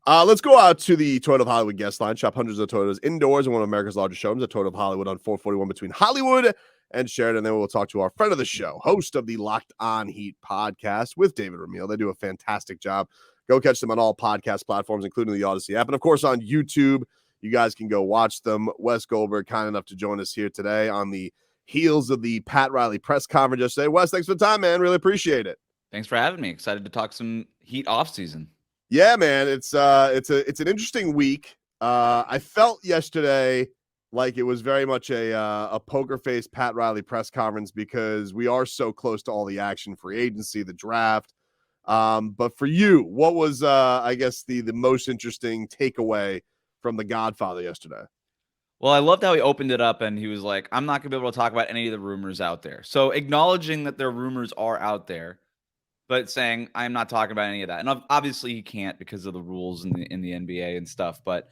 Let's go out to the Toyota of Hollywood guest line. Shop hundreds of Toyotas indoors in one of America's largest showrooms at Toyota of Hollywood on 441 between Hollywood and Sheridan. Then we'll talk to our friend of the show, host of the Locked On Heat podcast with David Ramil. They do a fantastic job. Go catch them on all podcast platforms, including the Odyssey app. And, of course, on YouTube, you guys can go watch them. Wes Goldberg, kind enough to join us here today on the heels of the Pat Riley press conference yesterday. Wes, thanks for the time, man. Really appreciate it. Thanks for having me. Excited to talk some Heat offseason. Yeah, man, it's an interesting week. I felt yesterday like it was very much a poker face Pat Riley press conference because we are so close to all the action, free agency, the draft. But for you, what was I guess the most interesting takeaway from the Godfather yesterday? Well, I loved how he opened it up and he was like, I'm not going to be able to talk about any of the rumors out there. So acknowledging that their rumors are out there, but saying I'm not talking about any of that. And obviously he can't because of the rules in the NBA and stuff. But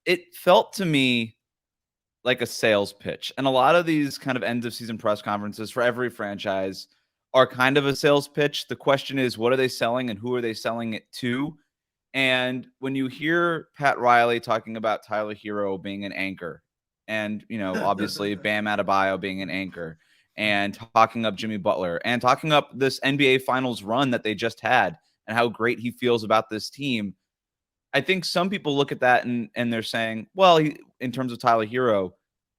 it felt to me like a sales pitch. And a lot of these kind of end of season press conferences for every franchise are kind of a sales pitch. The question is, what are they selling and who are they selling it to? And when you hear Pat Riley talking about Tyler Hero being an anchor and, obviously Bam Adebayo being an anchor, and talking up Jimmy Butler and talking up this NBA Finals run that they just had and how great he feels about this team, I think some people look at that and they're saying, well, in terms of Tyler Hero,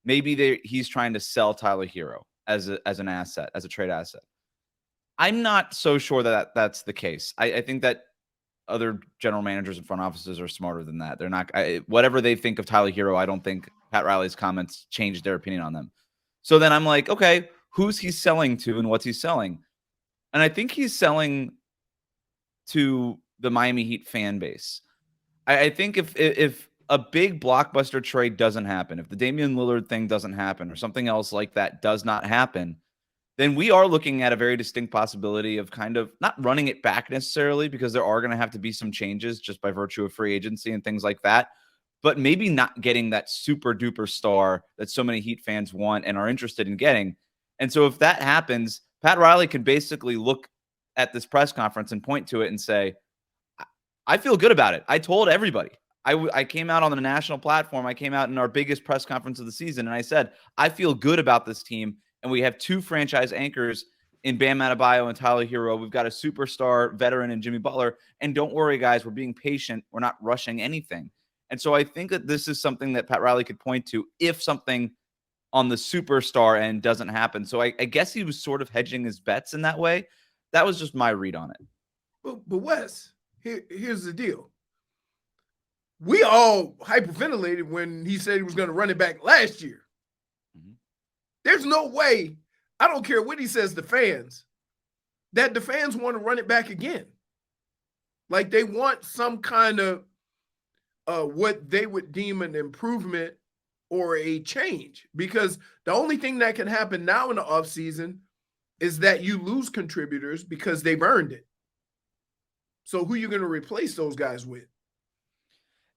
maybe he's trying to sell Tyler Hero as an asset, as a trade asset. I'm not so sure that that's the case. I think that other general managers and front offices are smarter than that. They're not whatever they think of Tyler Hero. I don't think Pat Riley's comments changed their opinion on them. So then I'm like, okay, who's he selling to and what's he selling? And I think he's selling to the Miami Heat fan base. I think if a big blockbuster trade doesn't happen, if the Damian Lillard thing doesn't happen or something else like that does not happen, then we are looking at a very distinct possibility of kind of not running it back necessarily, because there are going to have to be some changes just by virtue of free agency and things like that, but maybe not getting that super duper star that so many Heat fans want and are interested in getting. And so if that happens, Pat Riley could basically look at this press conference and point to it and say, I feel good about it. I told everybody. I came out on the national platform. I came out in our biggest press conference of the season, and I said, I feel good about this team, and we have two franchise anchors in Bam Adebayo and Tyler Hero. We've got a superstar veteran in Jimmy Butler, and don't worry, guys, we're being patient. We're not rushing anything. And so I think that this is something that Pat Riley could point to if something on the superstar end doesn't happen. So I guess he was sort of hedging his bets in that way. That was just my read on it. But Wes, here's the deal. We all hyperventilated when he said he was going to run it back last year. Mm-hmm. There's no way, I don't care what he says to fans, that the fans want to run it back again. Like they want some kind of what they would deem an improvement or a change, because the only thing that can happen now in the offseason is that you lose contributors because they've earned it. So who are you going to replace those guys with?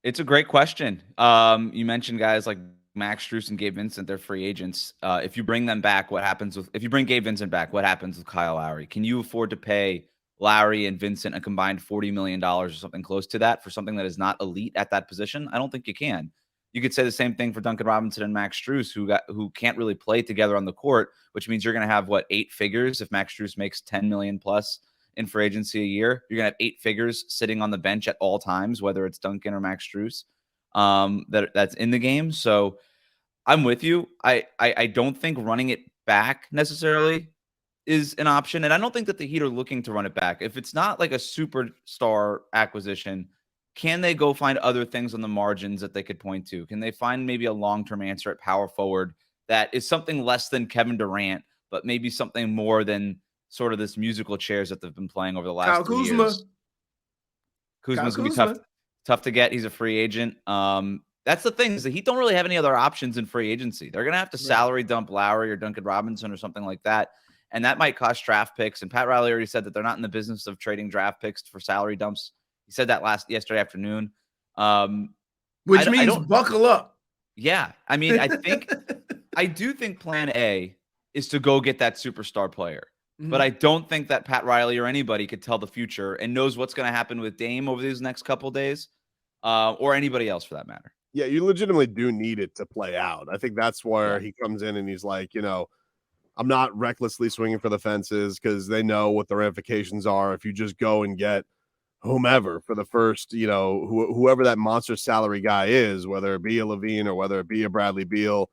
It's a great question. You mentioned guys like Max Strus and Gabe Vincent, they're free agents. If you bring them back, if you bring Gabe Vincent back, what happens with Kyle Lowry? Can you afford to pay Lowry and Vincent a combined $40 million or something close to that for something that is not elite at that position? I don't think you can. You could say the same thing for Duncan Robinson and Max Strus, who can't really play together on the court, which means you're going to have 8 figures if Max Strus makes $10 million plus in free agency a year. You're going to have 8 figures sitting on the bench at all times, whether it's Duncan or Max Strus, that's in the game. So I'm with you. I don't think running it back necessarily is an option, and I don't think that the Heat are looking to run it back. If it's not like a superstar acquisition, can they go find other things on the margins that they could point to? Can they find maybe a long-term answer at power forward that is something less than Kevin Durant, but maybe something more than sort of this musical chairs that they've been playing over the last 3 years? Kuzma's going to be tough to get. He's a free agent. That's the thing, is the Heat don't really have any other options in free agency. They're going to have to salary dump Lowry or Duncan Robinson or something like that, and that might cost draft picks. And Pat Riley already said that they're not in the business of trading draft picks for salary dumps. He said that yesterday afternoon. Which means buckle up. Yeah. I mean, I do think plan A is to go get that superstar player. But I don't think that Pat Riley or anybody could tell the future and knows what's going to happen with Dame over these next couple of days, or anybody else for that matter. Yeah, you legitimately do need it to play out. I think that's where he comes in and he's like, I'm not recklessly swinging for the fences because they know what the ramifications are if you just go and get whomever for the first, whoever that monster salary guy is, whether it be a Levine or whether it be a Bradley Beal.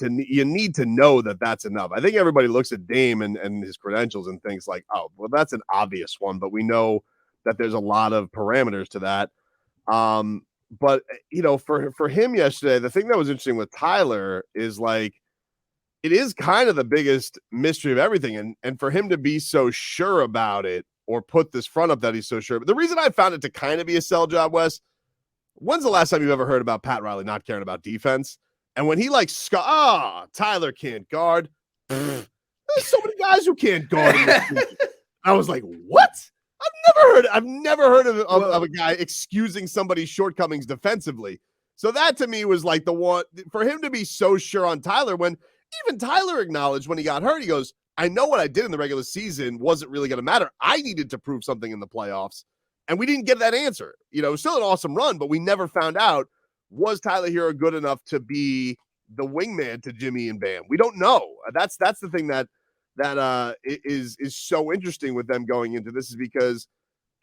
You need to know that that's enough. I think everybody looks at Dame and his credentials and thinks like, oh, well, that's an obvious one, but we know that there's a lot of parameters to that. But for him yesterday, the thing that was interesting with Tyler is like, it is kind of the biggest mystery of everything. And for him to be so sure about it or put this front up that he's so sure. But the reason I found it to kind of be a sell job, Wes, when's the last time you've ever heard about Pat Riley not caring about defense? And when he like, Tyler can't guard. There's so many guys who can't guard. I was like, what? I've never heard of a guy excusing somebody's shortcomings defensively. So that to me was like the one for him to be so sure on Tyler when even Tyler acknowledged when he got hurt, he goes, I know what I did in the regular season wasn't really going to matter. I needed to prove something in the playoffs, and we didn't get that answer. It was still an awesome run, but we never found out, was Tyler Hero good enough to be the wingman to Jimmy and Bam? We don't know. That's the thing that is so interesting with them going into this is because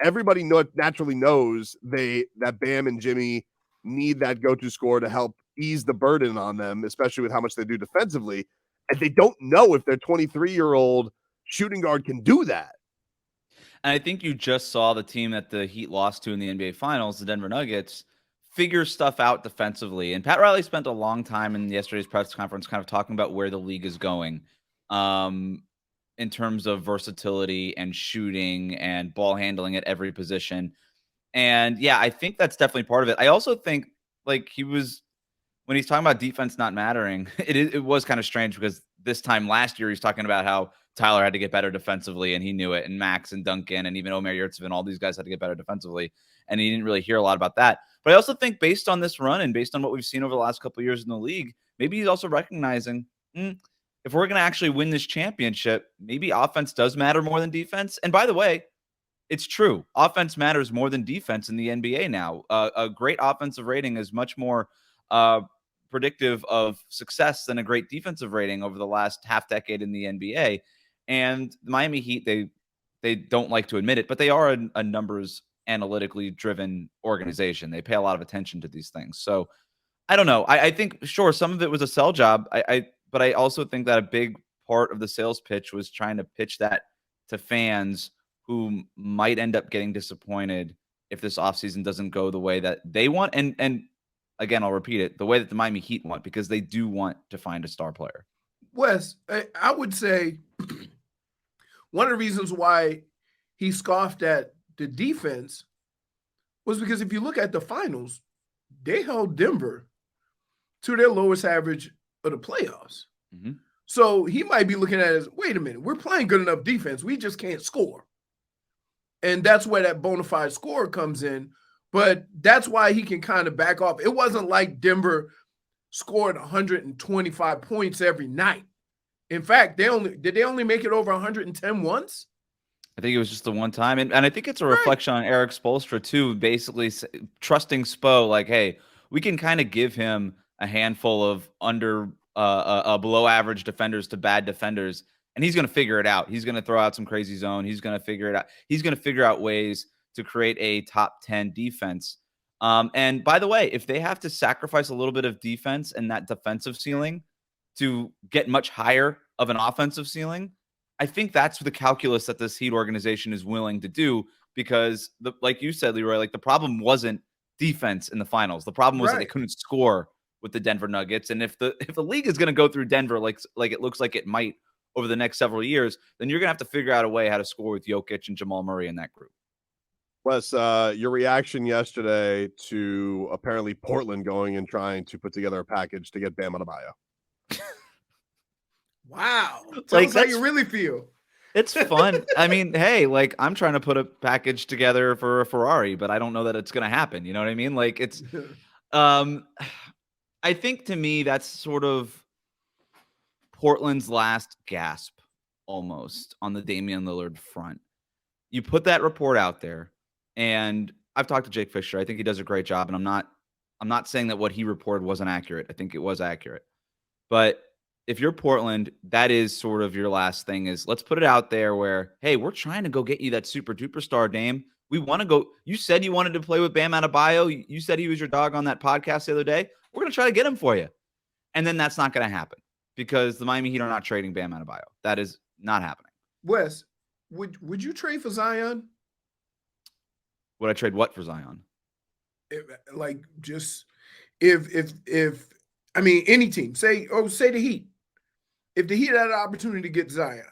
everybody naturally knows that Bam and Jimmy need that go-to scorer to help ease the burden on them, especially with how much they do defensively. And they don't know if their 23-year-old shooting guard can do that. And I think you just saw the team that the Heat lost to in the NBA Finals, the Denver Nuggets, figure stuff out defensively. And Pat Riley spent a long time in yesterday's press conference kind of talking about where the league is going in terms of versatility and shooting and ball handling at every position. And yeah, I think that's definitely part of it. I also think like when he's talking about defense not mattering, it was kind of strange because this time last year, he's talking about how Tyler had to get better defensively and he knew it. And Max and Duncan and even Omer Yurtseven, all these guys had to get better defensively. And he didn't really hear a lot about that. But I also think based on this run and based on what we've seen over the last couple of years in the league, maybe he's also recognizing, if we're going to actually win this championship, maybe offense does matter more than defense. And by the way, it's true. Offense matters more than defense in the NBA now. A great offensive rating is much more predictive of success than a great defensive rating over the last half decade in the NBA. And the Miami Heat, they don't like to admit it, but they are a numbers analytically driven organization. They pay a lot of attention to these things. So I don't know. I think, sure, some of it was a sell job. But I also think that a big part of the sales pitch was trying to pitch that to fans who might end up getting disappointed if this offseason doesn't go the way that they want. And again, I'll repeat it, the way that the Miami Heat want, because they do want to find a star player. Wes, I would say one of the reasons why he scoffed at the defense was because if you look at the finals, they held Denver to their lowest average of the playoffs. Mm-hmm. So he might be looking at it as, wait a minute, we're playing good enough defense. We just can't score. And that's where that bona fide scorer comes in. But that's why he can kind of back off. It wasn't like Denver scored 125 points every night. In fact, did they only make it over 110 once? I think it was just the one time. And I think it's a reflection on Eric Spoelstra, too, basically trusting Spo, like, hey, we can kind of give him a handful of below average defenders to bad defenders, and he's going to figure it out. He's going to throw out some crazy zone. He's going to figure it out. He's going to figure out ways to create a top 10 defense. And by the way, if they have to sacrifice a little bit of defense and that defensive ceiling to get much higher of an offensive ceiling, I think that's the calculus that this Heat organization is willing to do because, like you said, Leroy, like the problem wasn't defense in the finals. The problem was that they couldn't score with the Denver Nuggets. And if the league is going to go through Denver like it looks like it might over the next several years, then you're going to have to figure out a way how to score with Jokic and Jamal Murray in that group. Wes, your reaction yesterday to apparently Portland going and trying to put together a package to get Bam Adebayo. Wow. Tell us how you really feel. It's fun. I mean, hey, like I'm trying to put a package together for a Ferrari, but I don't know that it's going to happen. You know what I mean? Like it's, I think to me, that's sort of Portland's last gasp almost on the Damian Lillard front. You put that report out there, and I've talked to Jake Fisher. I think he does a great job, and I'm not saying that what he reported wasn't accurate. I think it was accurate. But if you're Portland, that is sort of your last thing is let's put it out there where, hey, we're trying to go get you that super duper star, Dame. We want to go. You said you wanted to play with Bam Adebayo. You said he was your dog on that podcast the other day. We're going to try to get him for you. And then that's not going to happen because the Miami Heat are not trading Bam Adebayo. That is not happening. Wes, would you trade for Zion? Would I trade what for Zion? If I mean any team, say the Heat. If the Heat had an opportunity to get Zion,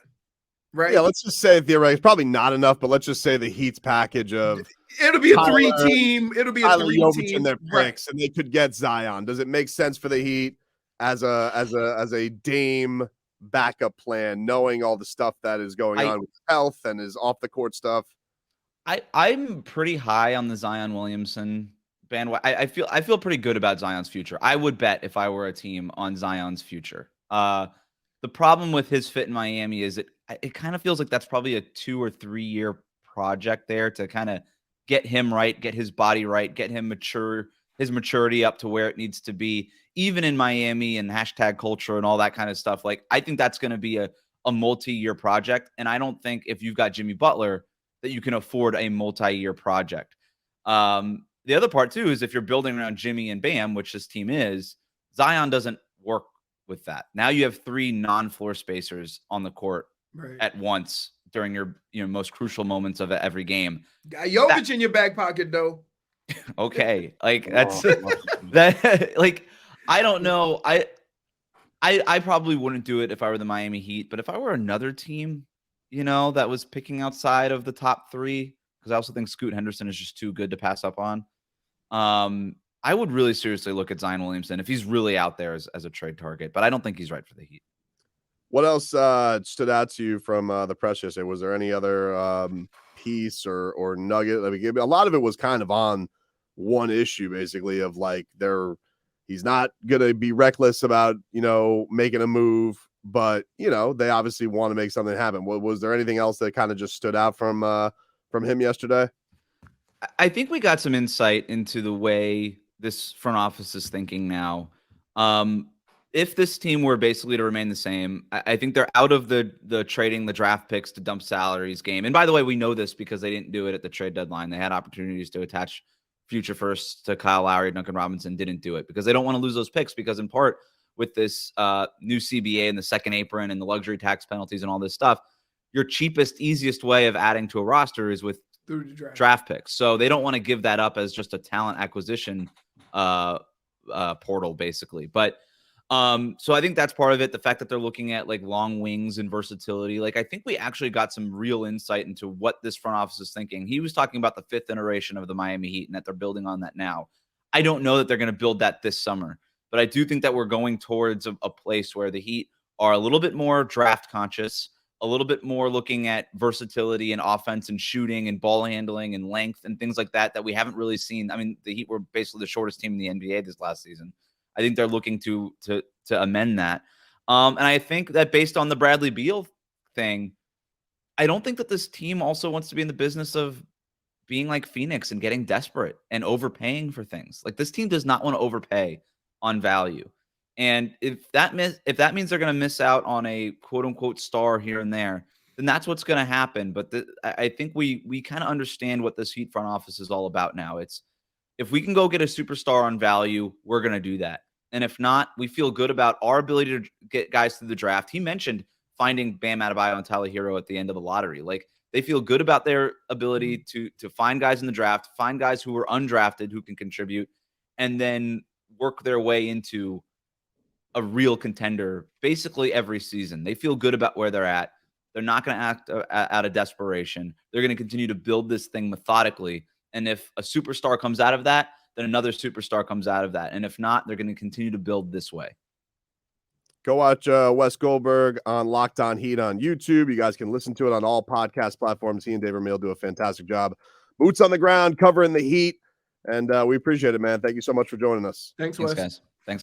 right? Yeah, let's just say theoretically, it's probably not enough, but let's just say the Heat's package of it'll be a three-team. It'll be a Tyler Jovic three-team. in their picks, and they could get Zion. Does it make sense for the Heat as a Dame backup plan, knowing all the stuff that is going on with health and his off the court stuff? I'm pretty high on the Zion Williamson bandwagon. I feel pretty good about Zion's future. I would bet if I were a team on Zion's future. The problem with his fit in Miami is it kind of feels like that's probably a 2 or 3 year project there to kind of get him right, get his body right, get him his maturity up to where it needs to be, even in Miami and hashtag culture and all that kind of stuff. Like, I think that's going to be a multi-year project. And I don't think if you've got Jimmy Butler that you can afford a multi-year project. The other part too is if you're building around Jimmy and Bam, which this team is, Zion doesn't work with that. Now you have 3 non-floor spacers on the court at once during your most crucial moments of every game. Got Jovic in your back pocket though. Okay, like that's that. Like, I don't know. I probably wouldn't do it if I were the Miami Heat, but if I were another team, that was picking outside of the top 3, because I also think Scoot Henderson is just too good to pass up on. I would really seriously look at Zion Williamson if he's really out there as a trade target, but I don't think he's right for the Heat. What else stood out to you from the press yesterday? Was there any other piece or nugget? I mean, a lot of it was kind of on one issue, basically, of like he's not gonna be reckless about making a move, but they obviously want to make something happen. Was there anything else that kind of just stood out from him yesterday? I think we got some insight into the way this front office is thinking now. If this team were basically to remain the same, I think they're out of the trading the draft picks to dump salaries game. And by the way, we know this because they didn't do it at the trade deadline. They had opportunities to attach future firsts to Kyle Lowry, Duncan Robinson, didn't do it because they don't want to lose those picks, because in part with this new CBA and the second apron and the luxury tax penalties and all this stuff, your cheapest, easiest way of adding to a roster is with through the draft picks. So they don't want to give that up as just a talent acquisition portal, basically. But so I think that's part of it. The fact that they're looking at like long wings and versatility. Like, I think we actually got some real insight into what this front office is thinking. He was talking about the 5th iteration of the Miami Heat and that they're building on that now. I don't know that they're going to build that this summer, but I do think that we're going towards a place where the Heat are a little bit more draft conscious, a little bit more looking at versatility and offense and shooting and ball handling and length and things like that we haven't really seen. I mean, the Heat were basically the shortest team in the NBA this last season. I think they're looking to amend that. And I think that based on the Bradley Beal thing, I don't think that this team also wants to be in the business of being like Phoenix and getting desperate and overpaying for things. Like, this team does not want to overpay on value. And if that means they're going to miss out on a quote unquote star here and there, then that's what's going to happen. But I think we kind of understand what this Heat front office is all about now. It's, if we can go get a superstar on value, we're going to do that. And if not, we feel good about our ability to get guys through the draft. He mentioned finding Bam Adebayo and Tyler Hero at the end of the lottery. Like, they feel good about their ability to find guys in the draft, find guys who are undrafted who can contribute, and then work their way into a real contender basically every season. They feel good about where they're at. They're not going to act out of desperation. They're going to continue to build this thing methodically. And if a superstar comes out of that, then another superstar comes out of that. And if not, they're going to continue to build this way. Go watch Wes Goldberg on Locked On Heat on YouTube. You guys can listen to it on all podcast platforms. He and Dave Ramil do a fantastic job. Boots on the ground, covering the Heat. And we appreciate it, man. Thank you so much for joining us. Thanks, Wes. Thanks, guys.